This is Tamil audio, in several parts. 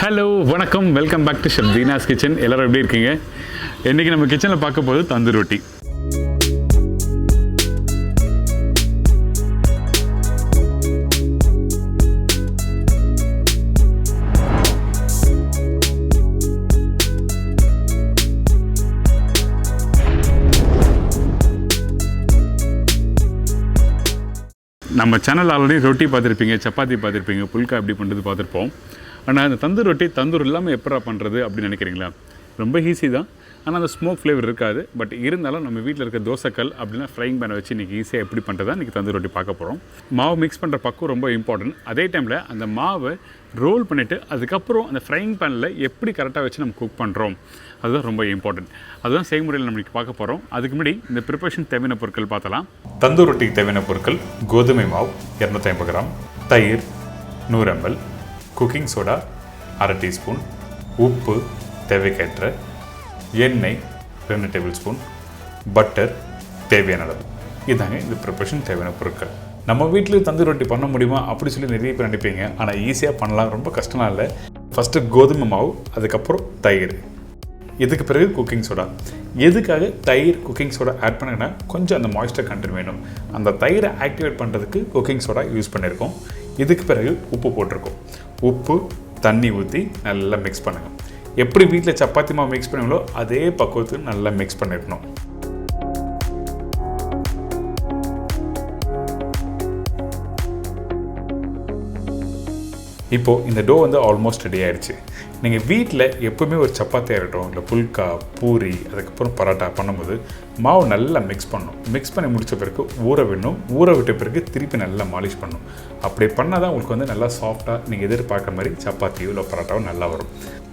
ஹலோ வணக்கம், welcome back to chef Deena's kitchen. எல்லோரும் எப்படி இருக்கீங்க? இன்றைக்கி நம்ம கிச்சனில் பார்க்க போது தந்தூர் ரொட்டி. நம்ம சேனல் ஆல்ரெடி ரொட்டி பார்த்துருப்பீங்க, சப்பாத்தி பார்த்துருப்பீங்க, புல்கா எப்படி பண்ணுறது பார்த்துருப்போம். ஆனால் அந்த தந்தூர் ரொட்டி தந்தூர் இல்லாமல் எப்படா பண்ணுறது அப்படின்னு நினைக்கிறீங்களா? ரொம்ப ஈஸி தான். ஆனால் அந்த ஸ்மோக் ஃப்ளேவர் இருக்காது. பட் இருந்தாலும் நம்ம வீட்டில் இருக்க தோசைக்கல் அப்படின்னா ஃப்ரைங் பேனை வச்சு இன்றைக்கி ஈஸியாக எப்படி பண்ணுறதா இன்றைக்கி தந்தூர் ரொட்டி பார்க்க போகிறோம். மாவு மிக்ஸ் பண்ணுற பக்கம் ரொம்ப இம்பார்ட்டன்ட். அதே டைமில் அந்த மாவை ரோல் பண்ணிவிட்டு அதுக்கப்புறம் அந்த ஃப்ரைங் பேனில் எப்படி கரெக்டாக வச்சு நம்ம குக் பண்ணுறோம், அதுதான் ரொம்ப இம்பார்ட்டன்ட். அதுதான் செய்முறையில் நம்மளுக்கு பார்க்க போகிறோம். அதுக்கு முன்னாடி இந்த ப்ரிப்பரேஷன் தேவையான பொருட்கள் பார்த்தலாம். தந்தூர் ரொட்டிக்கு தேவையான பொருட்கள்: கோதுமை மாவு 250 கிராம், தயிர் 100 ml, குக்கிங் சோடா 1/2 டீஸ்பூன், உப்பு தேவைக்கேற்ற, எண்ணெய் 2 டேபிள் ஸ்பூன், பட்டர் தேவையான அளவு. இதாங்க இந்த ப்ரிப்பரேஷன் தேவையான பொருட்கள். நம்ம வீட்டில் தந்தூர் ரொட்டி பண்ண முடியுமா அப்படி சொல்லி நிறைய பேர் நினைப்பீங்க. ஆனால் ஈஸியாக பண்ணலாம், ரொம்ப கஷ்டமாக இல்லை. ஃபஸ்ட்டு கோதுமை மாவு, அதுக்கப்புறம் தயிர், இதுக்கு பிறகு குக்கிங் சோடா. எதுக்காக தயிர் குக்கிங் சோடா ஆட் பண்ணுங்கன்னா கொஞ்சம் அந்த மாய்ஸ்டர் கண்டென்ட் வேணும். அந்த தயிரை ஆக்டிவேட் பண்ணுறதுக்கு குக்கிங் சோடா யூஸ் பண்ணியிருக்கோம். இதுக்கு பிறகு உப்பு போட்டிருக்கோம். உப்பு, தண்ணி ஊற்றி நல்லா மிக்ஸ் பண்ணுங்கள். எப்படி வீட்டில் சப்பாத்தி மாவு மிக்ஸ் பண்ணுங்களோ அதே பக்குவத்துக்கு நல்லா மிக்ஸ் பண்ணிடணும். இப்போது இந்த டோ வந்து ஆல்மோஸ்ட் ரெடி ஆகிடுச்சு. நீங்கள் வீட்டில் எப்போவுமே ஒரு சப்பாத்தியாக இருக்கட்டும், இல்லை புல்கா, பூரி, அதுக்கப்புறம் பரோட்டா பண்ணும்போது மாவு நல்லா மிக்ஸ் பண்ணணும். மிக்ஸ் பண்ணி முடித்த பிறகு ஊற விடணும். ஊற விட்ட பிறகு திருப்பி நல்லா மாலிஷ் பண்ணணும். அப்படி பண்ணால் தான் உங்களுக்கு வந்து நல்லா சாஃப்டாக நீங்கள் எதிர்பார்க்குற மாதிரி சப்பாத்தியோ இல்லை பரோட்டாவோ நல்லா வரும்.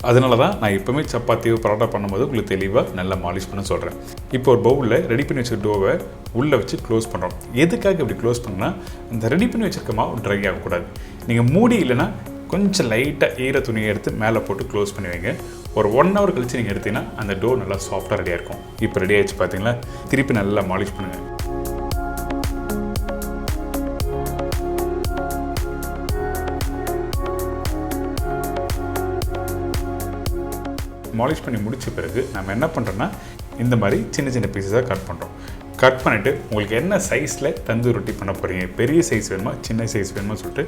அதனால தான் நான் எப்போவுமே சப்பாத்தியோ பரோட்டா பண்ணும்போது உங்களுக்கு தெளிவாக நல்லா மாலிஷ் பண்ண சொல்கிறேன். இப்போ ஒரு பவுலில் ரெடி பண்ணி வச்ச டோவை உள்ளே வச்சு க்ளோஸ் பண்ணுறோம். எதுக்காக இப்படி க்ளோஸ் பண்ணால் அந்த ரெடி பண்ணி வச்சுருக்க மாவு ட்ரை ஆகக்கூடாது. நீங்கள் மூடி இல்லைன்னா கொஞ்சம் லைட்டாக ஈர துணியை எடுத்து மேலே போட்டு க்ளோஸ் பண்ணி வைங்க. ஒரு 1 hour கழித்து நீங்கள் எடுத்தீங்கன்னா அந்த டோ நல்லா சாஃப்டாக ரெடியாக இருக்கும். இப்போ ரெடி ஆகிடுச்சு பார்த்தீங்களா? திருப்பி நல்லா மாலிஷ் பண்ணுங்கள். மாலிஷ் பண்ணி முடித்த பிறகு நம்ம என்ன பண்ணுறோன்னா இந்த மாதிரி சின்ன சின்ன பீஸஸாக கட் பண்ணுறோம். கட் பண்ணிவிட்டு உங்களுக்கு என்ன சைஸில் தந்தூர் ரொட்டி பண்ண போகிறீங்க, பெரிய சைஸ் வேணுமா சின்ன சைஸ் வேணுமா சொல்லிட்டு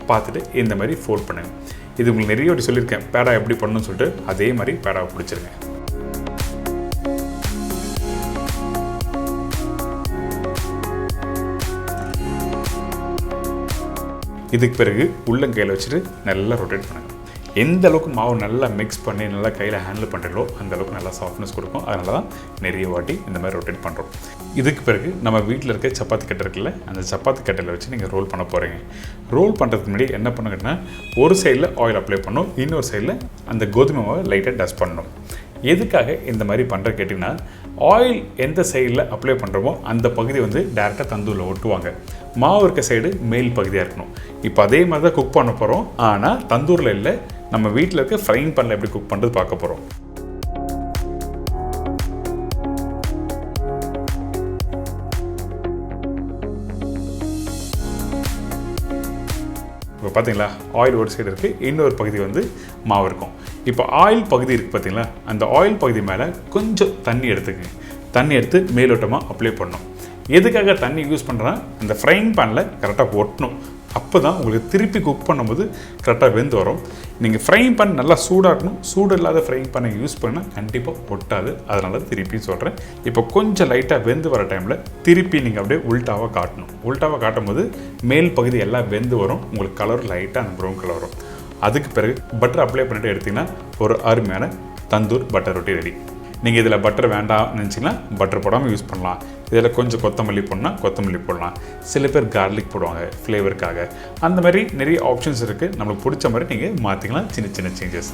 பார்த்துட்டு இந்த மாதிரி ஃபோல்ட் பண்ணுங்கள். இது உங்களுக்கு நிறைய வாட்டி சொல்லியிருக்கேன், பேடா எப்படி பண்ணணும்னு சொல்லிட்டு அதே மாதிரி பேடாவை பிடிச்சிருங்க. இதுக்கு பிறகு உள்ளங்கையில் வச்சுட்டு நல்லா ரொட்டேட் பண்ணுங்கள். எந்த அளவுக்கு மாவு நல்லா மிக்ஸ் பண்ணி நல்லா கையில் ஹேண்டில் பண்ணுறீங்களோ அந்த அளவுக்கு நல்லா சாஃப்ட்னஸ் கொடுக்கும். அதனால தான் நிறைய வாட்டி இந்த மாதிரி ரொட்டேட் பண்ணுறோம். இதுக்கு பிறகு நம்ம வீட்டில் இருக்க சப்பாத்தி கட்டை இருக்குல்ல, அந்த சப்பாத்தி கட்டையில் வச்சு நீங்கள் ரோல் பண்ண போகிறீங்க. ரோல் பண்ணுறதுக்கு முன்னாடி என்ன பண்ணுங்கன்னா ஒரு சைடில் ஆயில் அப்ளை பண்ணணும், இன்னொரு சைடில் அந்த கோதுமை மாவை லைட்டாக டஸ்ட் பண்ணணும். எதுக்காக இந்த மாதிரி பண்ணுற கேட்டிங்கன்னா ஆயில் எந்த சைடில் அப்ளை பண்ணுறோமோ அந்த பகுதி வந்து டேரெக்டாக தந்தூரில் ஒட்டுவாங்க. மாவு இருக்க சைடு மேல் பகுதியாக இருக்கணும். இப்போ அதே மாதிரி தான் குக் பண்ண போகிறோம். ஆனால் தந்தூரில் இல்லை, நம்ம வீட்டில் இருக்க ஃப்ரைங் பேனில் எப்படி குக் பண்ணுறது பார்க்க போகிறோம். இப்போ பார்த்தீங்களா, ஆயில் ஒரு சைடு இருக்குது, இன்னொரு பகுதி வந்து மாவு இருக்கும். இப்போ ஆயில் பகுதி இருக்குது பார்த்தீங்களா, அந்த ஆயில் பகுதி மேலே கொஞ்சம் தண்ணி எடுத்துக்கங்க. தண்ணி எடுத்து மேலோட்டமாக அப்ளை பண்ணணும். எதுக்காக தண்ணி யூஸ் பண்ணுறேன்னா அந்த ஃப்ரைங் பேனில் கரெக்டாக ஒட்டணும். அப்போ தான் உங்களுக்கு திருப்பி குக் பண்ணும்போது கரெக்டாக வெந்து வரும். நீங்கள் ஃப்ரைங் பேன் நல்லா சூடாகணும். சூடு இல்லாத ஃப்ரைங் பேனை யூஸ் பண்ணால் கண்டிப்பாக ஒட்டாது. அதனால திருப்பி சொல்கிறேன். இப்போ கொஞ்சம் லைட்டாக வெந்து வர டைமில் திருப்பி நீங்கள் அப்படியே உல்ட்டாவாக காட்டணும். உல்ட்டாவாக காட்டும் போது மேல் பகுதி எல்லாம் வெந்து வரும். உங்களுக்கு கலர் லைட்டாக அந்த ப்ரௌன் கலர் வரும். அதுக்கு பிறகு பட்டர் அப்ளை பண்ணிட்டு எடுத்திங்கன்னா ஒரு அருமையான தந்தூர் பட்டர் ரொட்டி ரெடி. நீங்கள் இதில் பட்டர் வேண்டாம் நினச்சிங்கன்னா பட்டர் போடாமல் யூஸ் பண்ணலாம். இதில் கொஞ்சம் கொத்தமல்லி போடலாம், கொத்தமல்லி போடலாம். சில பேர் கார்லிக் போடுவாங்க ஃப்ளேவருக்காக. அந்த மாதிரி நிறைய ஆப்ஷன்ஸ் இருக்குது. நம்மளுக்கு பிடிச்ச மாதிரி நீங்கள் மாற்றிக்கலாம். சின்ன சின்ன சேஞ்சஸ்.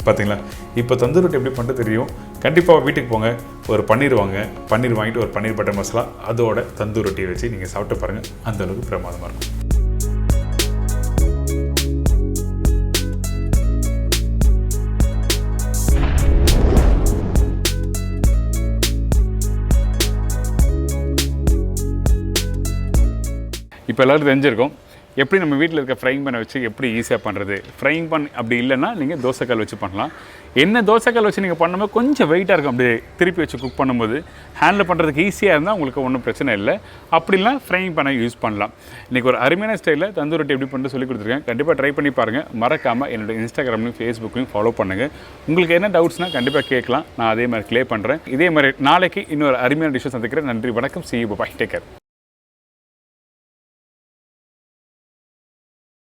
பார்த்தீங்களா, இப்போ தந்தூர் ரொட்டி எப்படி பண்ணுறது தெரியும். கண்டிப்பாக வீட்டுக்கு போங்க, ஒரு பன்னீர் வாங்க, பன்னீர் வாங்கிட்டு ஒரு பன்னீர் பட்டர் மசாலா அதோட தந்தூர் ரொட்டியை வச்சு நீங்கள் சாப்பிட்டு பாருங்கள், அந்தளவுக்கு பிரமாதமாக இருக்கும். இப்போ எல்லோரும் தெரிஞ்சிருக்கோம் எப்படி நம்ம வீட்டில் இருக்க ஃப்ரைங் பேனை வச்சு எப்படி ஈஸியாக பண்ணுறது. ஃப்ரைங் பேன் அப்படி இல்லைன்னா நீங்கள் தோசைக்கல் வச்சு பண்ணலாம். என்ன தோசைக்கல் வச்சு நீங்கள் பண்ணும்போது கொஞ்சம் வெயிட்டாக இருக்கும், அப்படியே திருப்பி வச்சு குக் பண்ணும்போது ஹேண்டில் பண்ணுறதுக்கு ஈஸியாக இருந்தால் உங்களுக்கு ஒன்றும் பிரச்சனை இல்லை. அப்படிலாம் ஃப்ரைங் பேனை யூஸ் பண்ணலாம். இன்றைக்கி ஒரு அருமையான ஸ்டைலில் தந்தூர் ரொட்டி எப்படி பண்ணுறது சொல்லி கொடுத்துருக்கேன். கண்டிப்பாக ட்ரை பண்ணி பாருங்கள். மறக்காமல் என்னோடய இன்ஸ்டாகிராம்லையும் ஃபேஸ்புக்கையும் ஃபாலோ பண்ணுங்கள். உங்களுக்கு என்ன டவுட்ஸ்னால் கண்டிப்பாக கேட்கலாம், நான் அதே மாதிரி க்ளியர் பண்ணுறேன். இதே மாதிரி நாளைக்கு இன்னொரு அருமையான டிஷ்ஷை சந்திக்கிறேன். நன்றி, வணக்கம், see you, bye, take care.